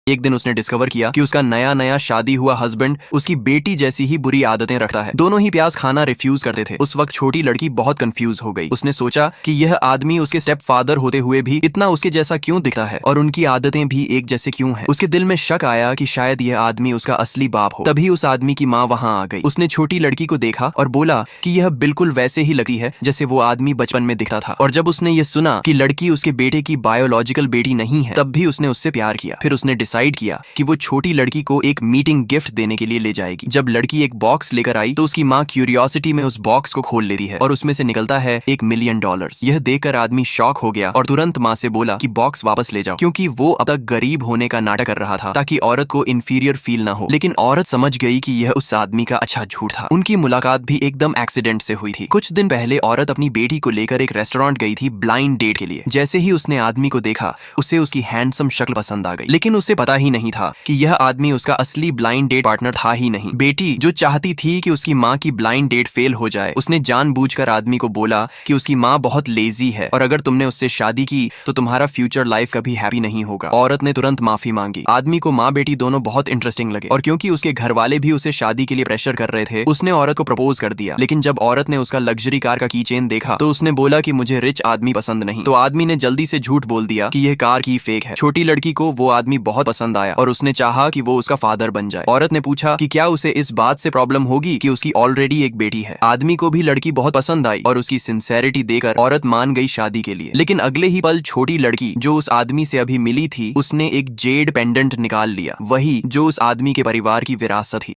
एक दिन उसने डिस्कवर किया कि उसका नया नया शादी हुआ हस्बैंड उसकी बेटी जैसी ही बुरी आदतें रखता है। दोनों ही प्याज खाना रिफ्यूज करते थे। उस वक्त छोटी लड़की बहुत कंफ्यूज हो गई। उसने सोचा कि यह आदमी उसके स्टेप फादर होते हुए भी इतना उसके जैसा क्यों दिखता है और उनकी आदतें भी एक जैसे क्यों हैं। उसके दिल में शक आया कि शायद यह आदमी उसका असली बाप हो। तभी उस आदमी की माँ वहां आ गई। उसने छोटी लड़की को देखा और बोला कि यह बिल्कुल वैसे ही लगती है जैसे वो आदमी बचपन में दिखता था। और जब उसने ये सुना कि लड़की उसके बेटे की बायोलॉजिकल बेटी नहीं है, तब भी उसने उससे प्यार किया। फिर उसने डिसाइड किया कि वो छोटी लड़की को एक मीटिंग गिफ्ट देने के लिए ले जाएगी। जब लड़की एक बॉक्स लेकर आई तो उसकी माँ क्यूरियोसिटी में उस बॉक्स को खोल लेती है और उसमें से निकलता है $1 मिलियन। यह देखकर आदमी शॉक हो गया और तुरंत माँ से बोला कि बॉक्स वापस ले जाओ, क्योंकि वो अब तक गरीब होने का नाटक कर रहा था ताकि औरत को इंफीरियर फील ना हो। लेकिन औरत समझ गई कि यह उस आदमी का अच्छा झूठ था। उनकी मुलाकात भी एकदम एक्सीडेंट से हुई थी। कुछ दिन पहले औरत अपनी बेटी को लेकर एक रेस्टोरेंट गई थी ब्लाइंड डेट के लिए। जैसे ही उसने आदमी को देखा, उसे उसकी हैंडसम शक्ल पसंद आ गई, लेकिन उसे पता ही नहीं था कि यह आदमी उसका असली ब्लाइंड डेट पार्टनर था ही नहीं। बेटी जो चाहती थी कि उसकी माँ की ब्लाइंड डेट फेल हो जाए, उसने जानबूझकर आदमी को बोला कि उसकी माँ बहुत लेजी है और अगर तुमने उससे शादी की तो तुम्हारा फ्यूचर लाइफ कभी हैप्पी नहीं होगा। औरत ने तुरंत माफी मांगी। आदमी को माँ बेटी दोनों बहुत इंटरेस्टिंग लगे और क्योंकि उसके घर वाले भी उसे शादी के लिए प्रेशर कर रहे थे, उसने औरत को प्रपोज कर दिया। लेकिन जब औरत ने उसका लग्जरी कार का की चेन देखा तो उसने बोला कि मुझे रिच आदमी पसंद नहीं। तो आदमी ने जल्दी से झूठ बोल दिया कि यह कार की फेक है। छोटी लड़की को वो आदमी बहुत पसंद आया और उसने चाहा कि वो उसका फादर बन जाए। औरत ने पूछा कि क्या उसे इस बात से प्रॉब्लम होगी कि उसकी ऑलरेडी एक बेटी है। आदमी को भी लड़की बहुत पसंद आई और उसकी सिंसेरिटी देकर औरत मान गई शादी के लिए। लेकिन अगले ही पल छोटी लड़की जो उस आदमी से अभी मिली थी, उसने एक जेड पेंडेंट निकाल लिया, वही जो उस आदमी के परिवार की विरासत थी।